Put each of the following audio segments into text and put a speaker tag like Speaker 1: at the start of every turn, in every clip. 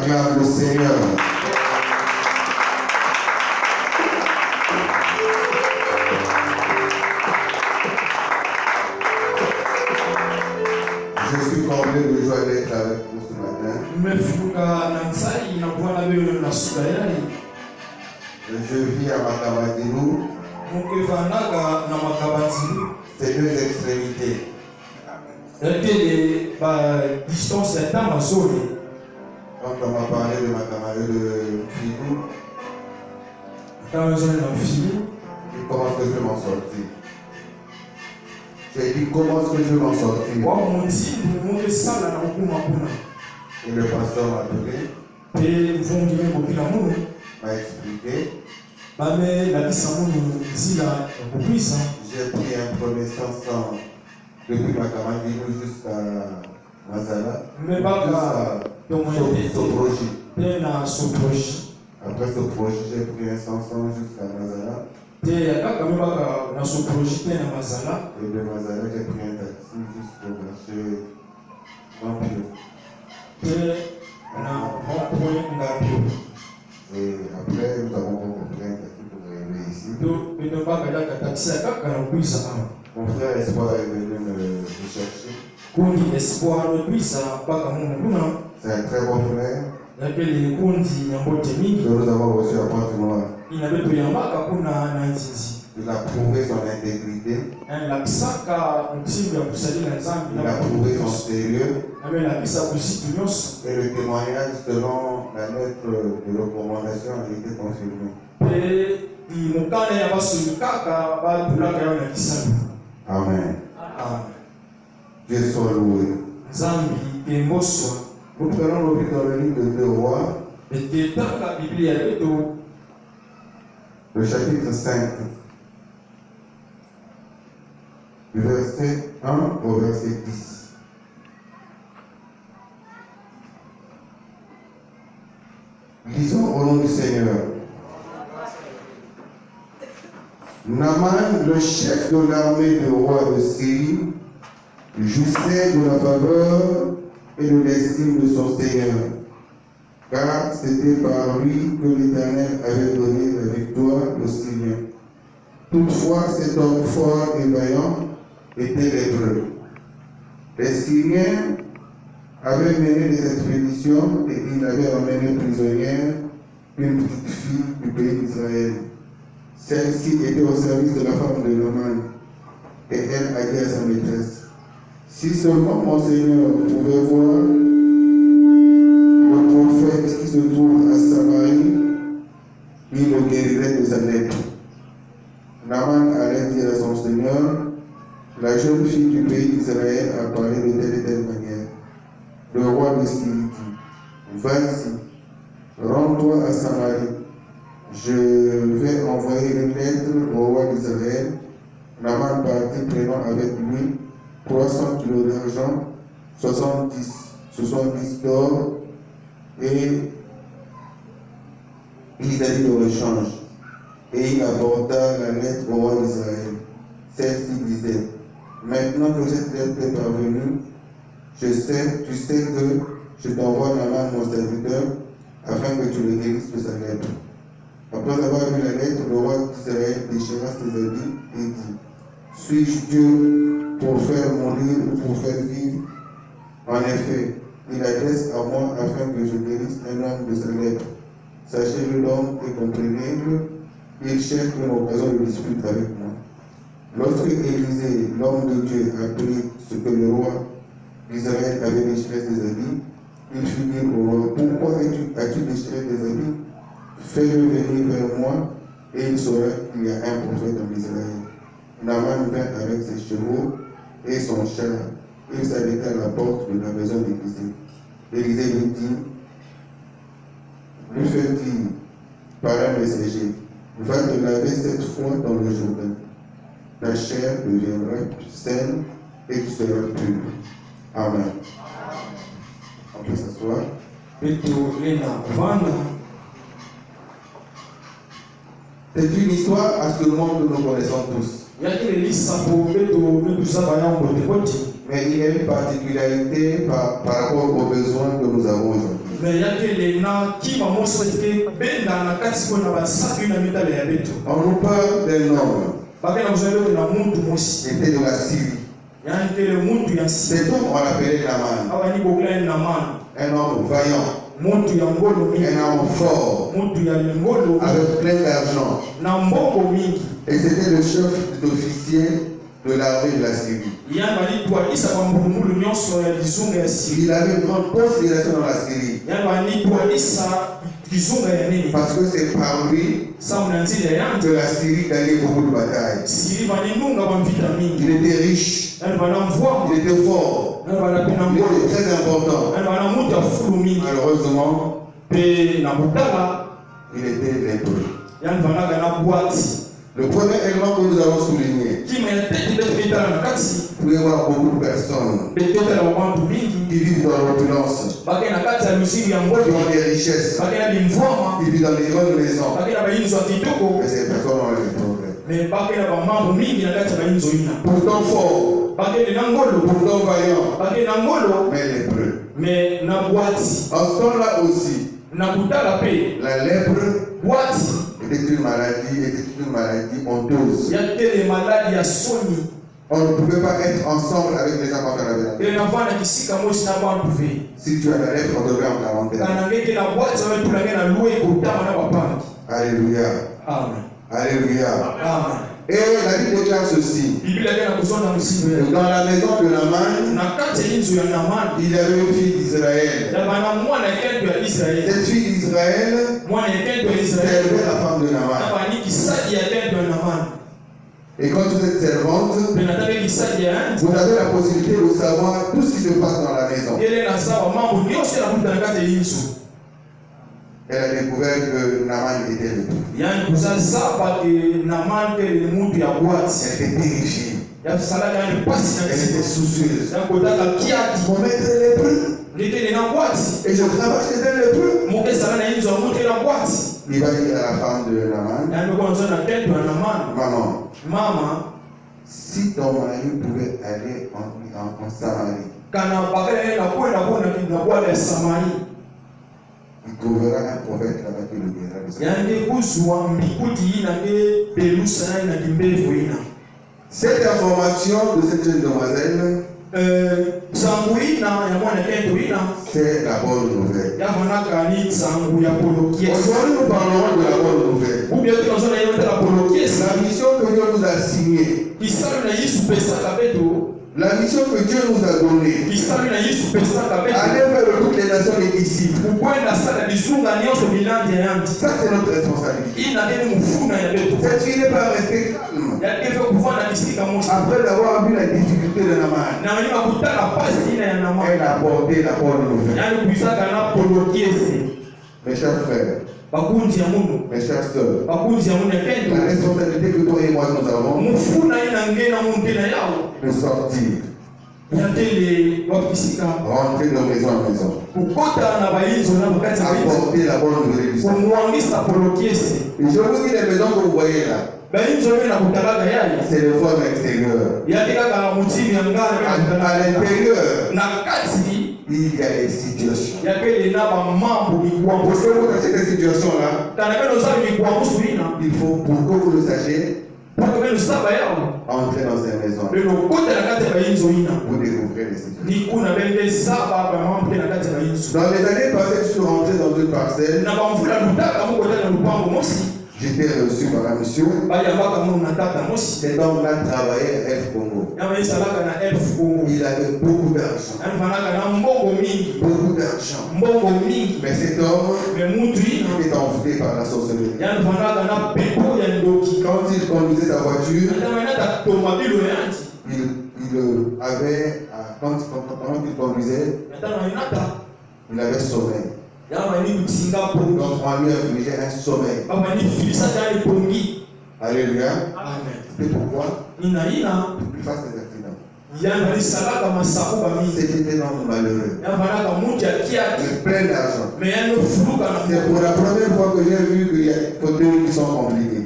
Speaker 1: acclame le Seigneur. Je suis comblé de joie d'être avec vous ce matin. Je vis à Makabadinou. C'est deux extrémités. Quand on m'a parlé de ma camarade de Figou, comment est-ce que je vais m'en sortir? J'ai dit comment est-ce que je vais m'en sortir? Et le pasteur m'a donné, m'a expliqué. J'ai pris un premier sens depuis ma camarade jusqu'à Mazala, Soproji. Après Soproji, j'ai pris un sens jusqu'à Mazala. Et de Mazala, j'ai pris un taxi jusqu'au marché Vampio. Et après, nous avons rencontré un taxi pour arriver ici. Mon frère Espoir est venu me chercher. C'est un très bon frère. Nous avons reçu la pointe noire. Il a prouvé son intégrité. Il a prouvé son sérieux. Et le témoignage selon la lettre de recommandation a été confirmé. Amen. Dieu soit loué. Nous prenons le livre dans le livre de 2 Rois, le chapitre 5, du verset 1 au verset 10. Lisons au nom du Seigneur. Naaman, le chef de l'armée du roi de Syrie, jouissait de la faveur et de l'estime de son Seigneur, car c'était par lui que l'Éternel avait donné la victoire aux Syriens. Toutefois, cet homme fort et vaillant était lépreux. Les Syriens avaient mené des expéditions et ils avaient emmené prisonnière une petite fille du pays d'Israël. Celle-ci était au service de la femme de Naaman et elle a dit à sa maîtresse: si seulement mon Seigneur pouvait voir le prophète qui se trouve à Samarie, il le guérirait de sa lèpre. Naaman allait dire à son Seigneur: la jeune fille du pays d'Israël a parlé de telle et telle manière. Le roi de Syrie dit: vas-y, rends-toi à Samarie. Je vais envoyer une lettre au roi d'Israël. Naaman partit prenant avec lui 300 kilos d'argent, 70 d'or et 10 années de rechange. Et il apporta la lettre au roi d'Israël. Celle-ci disait: maintenant que cette lettre est parvenue, tu sais que je t'envoie Naaman mon serviteur, afin que tu le guérisses de sa lèpre. Après avoir lu la lettre, le roi d'Israël déchira ses habits et dit: suis-je Dieu pour faire mourir ou pour faire vivre? En effet, il adresse à moi afin que je guérisse un homme de sa lèpre. Sachez-le donc et comprenez-le, il cherche une occasion de dispute avec moi. Lorsque Élisée, l'homme de Dieu, apprit ce que le roi d'Israël avait déchiré ses habits, il fit dire au roi: pourquoi as-tu déchiré tes habits? Fais-le venir vers moi et il saura qu'il y a un prophète en Israël. Naaman vint avec ses chevaux et son char. Il s'arrêta à la porte de la maison d'Élisée. Élisée lui dit, lui fait dire par un messager: va te laver 7 fois dans le Jourdain. Ta chair deviendra saine et tu seras pur. Amen. On peut s'asseoir. C'est une histoire à ce monde que nous connaissons tous. Mais Mais il y a une particularité par rapport aux besoins que nous avons aujourd'hui. On nous parle d'un homme qui était de la Syrie. Cet homme, on l'appelait Naaman. Un homme vaillant. Un homme fort. Avec plein d'argent. Et c'était le chef d'officier de l'armée de la Syrie. Il avait une grande considération dans la Syrie. Parce que c'est par lui que la Syrie gagnait beaucoup de batailles. Il était riche. Il était fort. Il était très important. Malheureusement, il était lépreux. Le premier élément que nous avons souligné, vous pouvez voir beaucoup de personnes qui vivent dans l'opulence, qui ont des richesses, qui vivent dans les grandes maisons, mais ces personnes ont des problèmes. Pourtant fort, pourtant vaillant, mais lépreux. En ce temps-là aussi, la lèpre était une maladie honteuse. On ne pouvait pas être ensemble avec les gens quand on avait la lèpre. Si tu as la lèpre, on devait en quarantaine. Alléluia.
Speaker 2: Amen.
Speaker 1: Alléluia.
Speaker 2: Amen.
Speaker 1: Et la Bible déclare ceci. Dans la maison de Naaman, il y avait une fille d'Israël. Cette fille d'Israël servait la femme de Naaman. Et quand vous êtes servante, vous avez la possibilité de savoir tout ce qui se passe dans la maison. Elle a découvert que Naaman était lépreux. Elle était terrifiée. Elle était soucieuse. Mon maître est lépreux. Et je travaille chez un lépreux. Il va dire à la femme de Naaman, maman, si ton mari pouvait aller en Samarie, il trouvera un prophète là-bas qui le guérira. Cette information de cette jeune demoiselle, c'est la bonne nouvelle. Aujourd'hui, nous parlerons de la bonne nouvelle. La mission que Dieu nous a signée, la mission que Dieu nous a donnée, aller vers toutes les nations des disciples. Ça, c'est notre responsabilité. Cette fille n'est pas restée calme. Après avoir vu la difficulté de Naaman, elle a apporté la bonne nouvelle. Mes chers frères, mes chers sœurs, la responsabilité que toi et moi nous avons de sortir, rentrer de maison en maison, apporter la bonne nouvelle du Seigneur. Et je vous dis, les maisons que vous voyez là, c'est le forme extérieure. À l'intérieur, il y a des situations. Pour que vous sachiez ces situations-là, il faut, pour que vous le sachiez, entrer dans ces maisons. Vous découvrez les situations. Dans les années passées, je suis rentré dans une parcelle. J'étais reçu par la mission. Cet homme-là travaillait à F Congo. Il avait beaucoup d'argent. Beaucoup d'argent. Mais cet homme était envoûté par la sorcellerie. Quand il conduisait sa voiture, il avait, quand il conduisait, il avait sommeil. Donc on lui infligeait un sommeil. Alléluia. C'est pourquoi il fasse des accidents. C'était un homme malheureux. Plein d'argent. C'est pour la première fois que j'ai vu qu'il y a des fauteuils qui sont compliqués.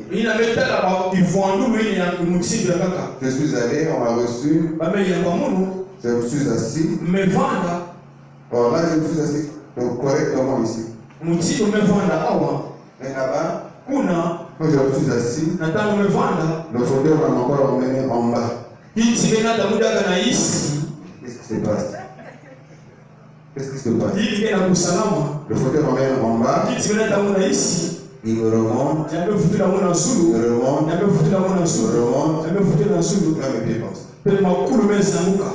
Speaker 1: Je suis allé, on m'a reçu. Je me suis assis.
Speaker 2: Mevanda.
Speaker 1: Bon, là, je me suis assis correctement ici.
Speaker 2: Mutino mevanda awa.
Speaker 1: Mais là-bas,
Speaker 2: Kuna.
Speaker 1: quand je me suis assis,
Speaker 2: Natano mevanda.
Speaker 1: le fauteuil m'a encore emmené en bas.
Speaker 2: Kiti kena damuda kana isi.
Speaker 1: Qu'est-ce qui se passe? Qu'est-ce qui se passe?
Speaker 2: Hili kena kusalama.
Speaker 1: Le fauteuil m'emmène en bas.
Speaker 2: Kiti kena damuda isi.
Speaker 1: Il me remonte.
Speaker 2: Jambe futu la mona
Speaker 1: Il
Speaker 2: sulu.
Speaker 1: me remonte.
Speaker 2: Jambe futu la mona
Speaker 1: Il me
Speaker 2: sulu.
Speaker 1: remonte.
Speaker 2: Jambe futu la sulu.
Speaker 1: Là, mes pieds pensent.
Speaker 2: Pe makulu meza muka.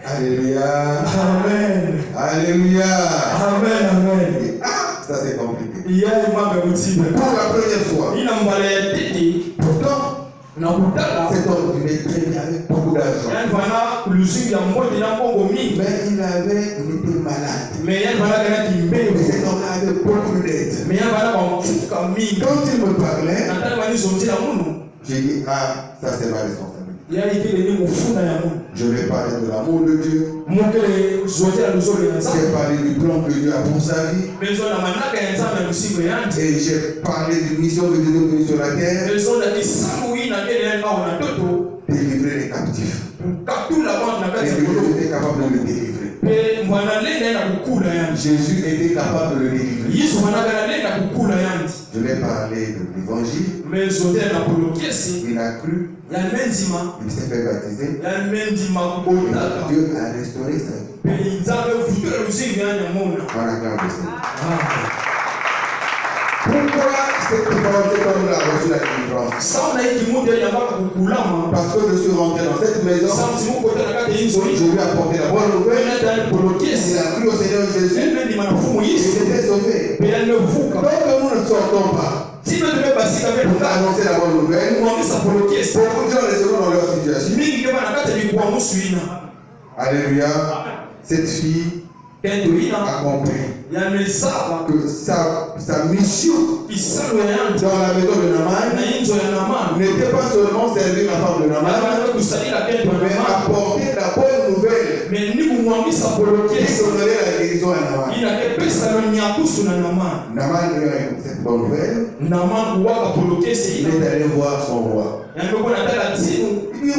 Speaker 1: Alléluia.
Speaker 2: Amen.
Speaker 1: Alléluia.
Speaker 2: Amen, amen.
Speaker 1: Ça c'est compliqué.
Speaker 2: Yeye mambe mutibe.
Speaker 1: Pour la première fois.
Speaker 2: Ina mbale titi.
Speaker 1: Pourtant,
Speaker 2: Na kutala.
Speaker 1: cet homme venait très bien avec beaucoup d'argent.
Speaker 2: Yani bana lusingi ya mbodi na mbongo mingi.
Speaker 1: Mais il était malade.
Speaker 2: Mais yani bana kana kimbeo.
Speaker 1: Et cet homme avait beaucoup de dettes.
Speaker 2: Mais yani bana bamufuka mingi.
Speaker 1: Quand il me parlait,
Speaker 2: Nataka bani zonzila munu.
Speaker 1: j'ai dit, ah, ça c'est ma responsabilité.
Speaker 2: Yani kile ni mufuna ya munu.
Speaker 1: Je vais parler de l'amour de Dieu.
Speaker 2: Mukele zonzila luzolo ya
Speaker 1: J'ai
Speaker 2: nzambe.
Speaker 1: parlé du plan que Dieu a pour sa vie.
Speaker 2: Bezo na manaka ya nzambe lusingo yanti.
Speaker 1: Et j'ai parlé d'une mission que Dieu a donnée sur la terre.
Speaker 2: Bezo na kisangu ina kele ya ngao na toto.
Speaker 1: Délivrer les captifs.
Speaker 2: Katula bantu na
Speaker 1: Et
Speaker 2: kati ya
Speaker 1: Dieu
Speaker 2: kolo.
Speaker 1: était capable de le délivrer.
Speaker 2: Pe mwana lenda na kukula yanti.
Speaker 1: Jésus était capable de le délivrer.
Speaker 2: Yesu manaka na lenda kukula yanti.
Speaker 1: Je vais parler de l'évangile.
Speaker 2: Mais zonzila na polokesi.
Speaker 1: Il a cru.
Speaker 2: Ya menzima.
Speaker 1: Il s'est fait baptiser.
Speaker 2: Ya menzima kubotaka.
Speaker 1: Dieu a restauré sa vie.
Speaker 2: Pe nzambe futura lusingo ya mona.
Speaker 1: Par la grâce de Seigneur.
Speaker 2: Ah.
Speaker 1: Pourquoi cet homme-là a reçu la délivrance?
Speaker 2: Sauna hiki muda ya mpaka kukulama.
Speaker 1: Parce que je suis rentré dans cette maison.
Speaker 2: Sauti Mungu tena kati hizo
Speaker 1: Je
Speaker 2: hizo.
Speaker 1: lui ai apporté la bonne nouvelle.
Speaker 2: Nenda
Speaker 1: Il
Speaker 2: polokesi.
Speaker 1: a cru au Seigneur Jésus.
Speaker 2: Nenda ni manafumu
Speaker 1: Et il
Speaker 2: Yesu.
Speaker 1: était sauvé.
Speaker 2: Pe yamevuka.
Speaker 1: Donc nous ne sortons pas
Speaker 2: Si nous devons passer avec
Speaker 1: pour annoncer la bonne nouvelle.
Speaker 2: kuangisa polokesi.
Speaker 1: Beaucoup de gens les seront dans leur situation.
Speaker 2: Mingi ndio banakata ni kwa nusu ina.
Speaker 1: Alléluia. Cette fille
Speaker 2: Kendo ina
Speaker 1: a compris
Speaker 2: yamezaba
Speaker 1: que sa mission
Speaker 2: kisalo ya yanti
Speaker 1: dans la maison de
Speaker 2: na
Speaker 1: Naaman
Speaker 2: inzo ya Naamani.
Speaker 1: n'était pas seulement servir la femme de Naaman,
Speaker 2: Bana kusalila kendo
Speaker 1: mais
Speaker 2: ya Naamani.
Speaker 1: apporter la bonne nouvelle
Speaker 2: Mais ni kumwangisa
Speaker 1: qui
Speaker 2: polokesi.
Speaker 1: donnerait la guérison à Naaman.
Speaker 2: Ina kepesa lo nyakusu na Naamani.
Speaker 1: Naaman ayant écouté cette bonne nouvelle,
Speaker 2: Naamani kuwaka polokesi
Speaker 1: il
Speaker 2: ina.
Speaker 1: est allé voir son roi.
Speaker 2: Yango bona tala timu.
Speaker 1: Il dit,